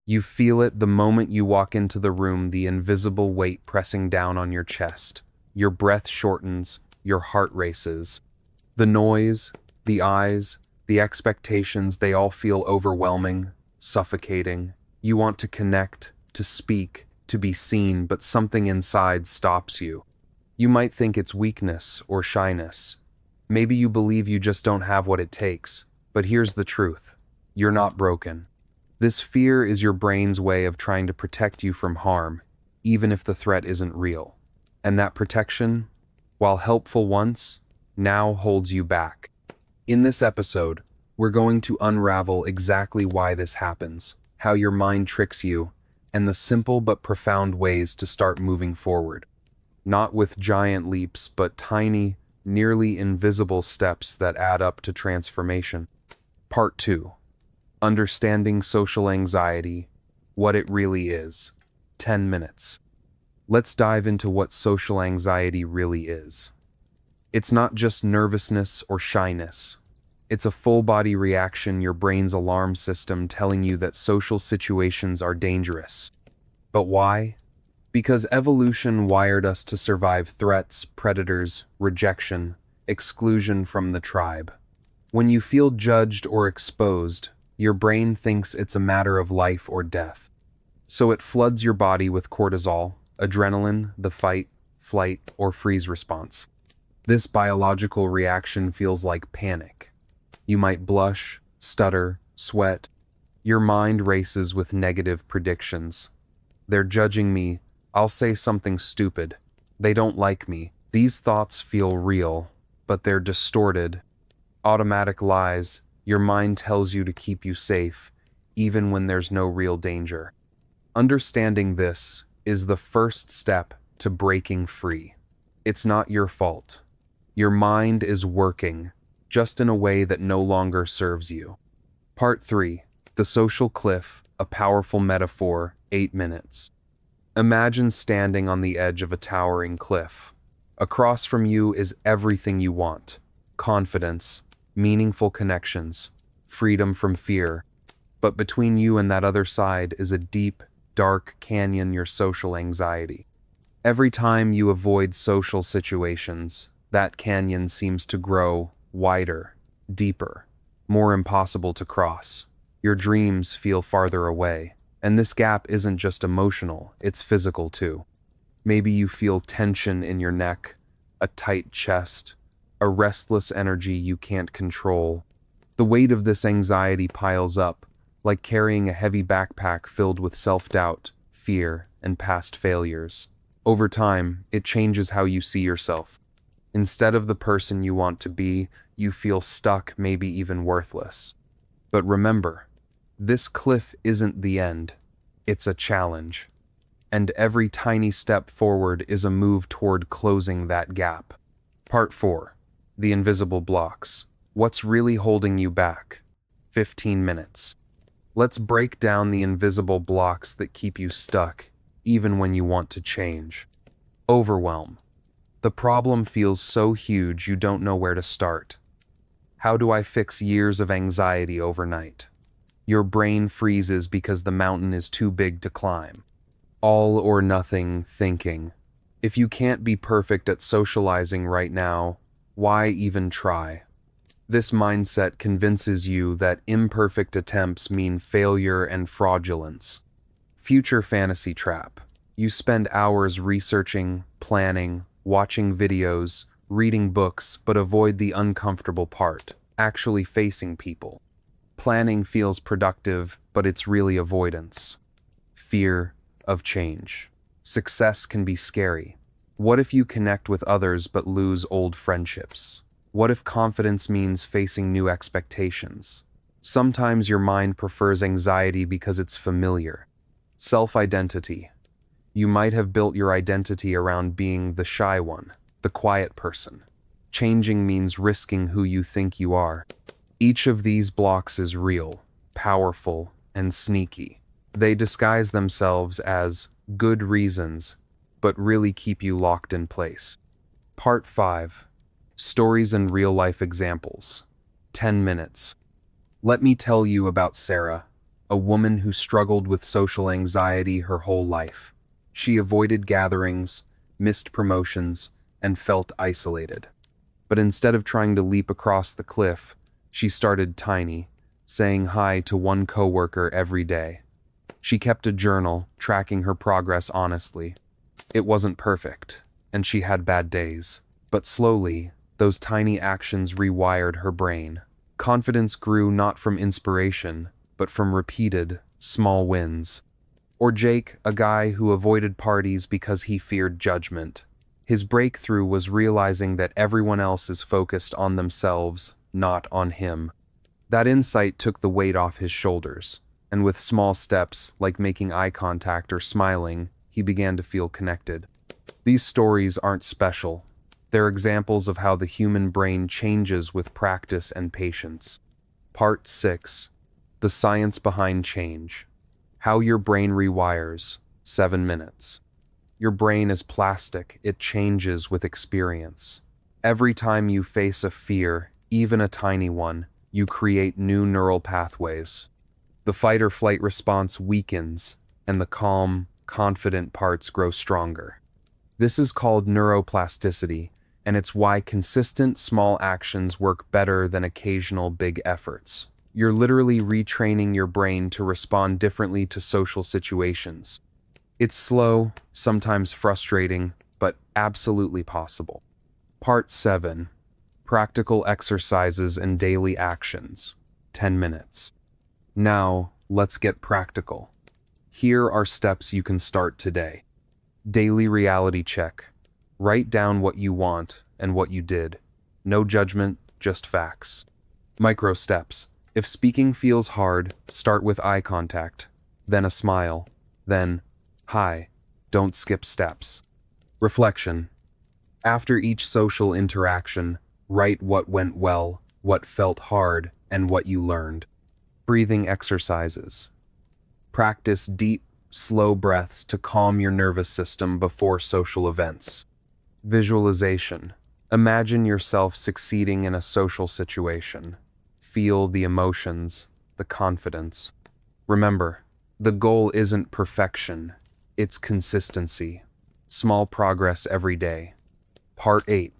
You feel it the moment you walk into the room, the invisible weight pressing down on your chest. Your breath shortens, your heart races. The noise, the eyes, the expectations, they all feel overwhelming, suffocating. You want to connect, to speak, to be seen, but something inside stops you. You might think it's weakness or shyness. Maybe you believe you just don't have what it takes. But here's the truth. You're not broken. This fear is your brain's way of trying to protect you from harm, even if the threat isn't real. And that protection, while helpful once, now holds you back. In this episode, we're going to unravel exactly why this happens, how your mind tricks you, and the simple but profound ways to start moving forward. Not with giant leaps, but tiny, nearly invisible steps that add up to transformation. Part 2. Understanding social anxiety, what it really is. 10 minutes. Let's dive into what social anxiety really is. It's not just nervousness or shyness. It's a full-body reaction, your brain's alarm system telling you that social situations are dangerous. But why? Because evolution wired us to survive threats, predators, rejection, exclusion from the tribe. When you feel judged or exposed, your brain thinks it's a matter of life or death. So it floods your body with cortisol, adrenaline, the fight, flight, or freeze response. This biological reaction feels like panic. You might blush, stutter, sweat. Your mind races with negative predictions. They're judging me. I'll say something stupid. They don't like me. These thoughts feel real, but they're distorted. Automatic lies. Your mind tells you to keep you safe, even when there's no real danger. Understanding this is the first step to breaking free. It's not your fault. Your mind is working, just in a way that no longer serves you. Part 3. The social cliff, a powerful metaphor, 8 minutes. Imagine standing on the edge of a towering cliff. Across from you is everything you want: confidence, meaningful connections, freedom from fear. But between you and that other side is a deep, dark canyon, your social anxiety. Every time you avoid social situations, that canyon seems to grow wider, deeper, more impossible to cross. Your dreams feel farther away. And this gap isn't just emotional, it's physical too. Maybe you feel tension in your neck, a tight chest, a restless energy you can't control. The weight of this anxiety piles up, like carrying a heavy backpack filled with self-doubt, fear, and past failures. Over time, it changes how you see yourself. Instead of the person you want to be, you feel stuck, maybe even worthless. But remember, this cliff isn't the end. It's a challenge. And every tiny step forward is a move toward closing that gap. Part 4. The invisible blocks. What's really holding you back? 15 minutes. Let's break down the invisible blocks that keep you stuck, even when you want to change. Overwhelm. The problem feels so huge you don't know where to start. How do I fix years of anxiety overnight? Your brain freezes because the mountain is too big to climb. All or nothing thinking. If you can't be perfect at socializing right now, why even try? This mindset convinces you that imperfect attempts mean failure and fraudulence. Future fantasy trap. You spend hours researching, planning, watching videos, reading books, but avoid the uncomfortable part, actually facing people. Planning feels productive, but it's really avoidance. Fear of change. Success can be scary. What if you connect with others but lose old friendships? What if confidence means facing new expectations? Sometimes your mind prefers anxiety because it's familiar. Self-identity. You might have built your identity around being the shy one, the quiet person. Changing means risking who you think you are. Each of these blocks is real, powerful, and sneaky. They disguise themselves as good reasons, but really keep you locked in place. Part 5. Stories and real-life examples. 10 minutes. Let me tell you about Sarah. a woman who struggled with social anxiety her whole life. She avoided gatherings, missed promotions, and felt isolated. But instead of trying to leap across the cliff, she started tiny, saying hi to one coworker every day. She kept a journal, tracking her progress honestly. It wasn't perfect, and she had bad days. But slowly, those tiny actions rewired her brain. Confidence grew not from inspiration, but from repeated, small wins. Or Jake, a guy who avoided parties because he feared judgment. His breakthrough was realizing that everyone else is focused on themselves, not on him. That insight took the weight off his shoulders, and with small steps, like making eye contact or smiling, he began to feel connected. These stories aren't special. They're examples of how the human brain changes with practice and patience. Part 6. The Science Behind Change. How your brain rewires. 7 minutes. Your brain is plastic. It changes with experience. Every time you face a fear, even a tiny one, you create new neural pathways. The fight or flight response weakens, and the calm, confident parts grow stronger. This is called neuroplasticity, and it's why consistent small actions work better than occasional big efforts. You're literally retraining your brain to respond differently to social situations. It's slow, sometimes frustrating, but absolutely possible. Part 7. Practical exercises and daily actions. 10 minutes. Now, let's get practical. Here are steps you can start today. Daily reality check. Write down what you want and what you did. No judgment, just facts. Micro steps. If speaking feels hard, start with eye contact, then a smile, then, hi. Don't skip steps. Reflection. After each social interaction, write what went well, what felt hard, and what you learned. Breathing exercises. Practice deep, slow breaths to calm your nervous system before social events. Visualization. Imagine yourself succeeding in a social situation. Feel the emotions, the confidence. Remember, the goal isn't perfection, it's consistency. Small progress every day. Part 8.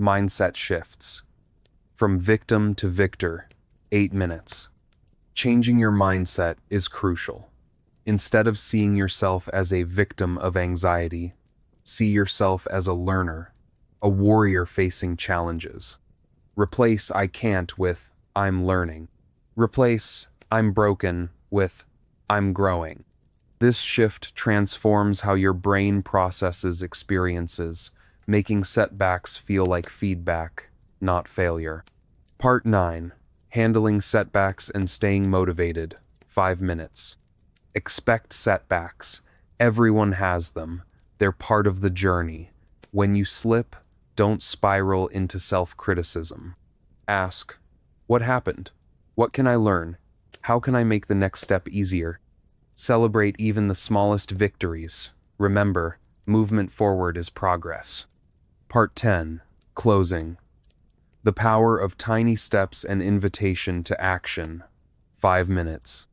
Mindset shifts. From victim to victor, 8 minutes. Changing your mindset is crucial. Instead of seeing yourself as a victim of anxiety, see yourself as a learner, a warrior facing challenges. Replace "I can't" with "I'm learning." Replace "I'm broken" with "I'm growing." This shift transforms how your brain processes experiences, making setbacks feel like feedback, not failure. Part 9. Handling setbacks and staying motivated. 5 minutes. Expect setbacks. Everyone has them. They're part of the journey. When you slip, don't spiral into self-criticism. Ask, what happened? What can I learn? How can I make the next step easier? Celebrate even the smallest victories. Remember, movement forward is progress. Part 10. Closing. The power of tiny steps and invitation to action. 5 minutes.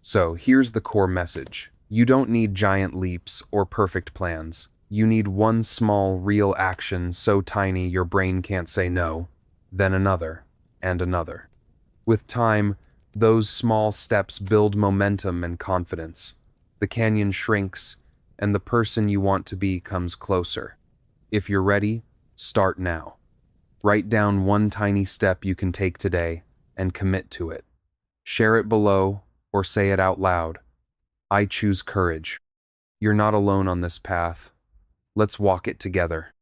So here's the core message. You don't need giant leaps or perfect plans. You need one small, real action so tiny your brain can't say no, then another, and another. With time, those small steps build momentum and confidence. The canyon shrinks, and the person you want to be comes closer. If you're ready, start now. Write down one tiny step you can take today and commit to it. Share it below or say it out loud. I choose courage. You're not alone on this path. Let's walk it together.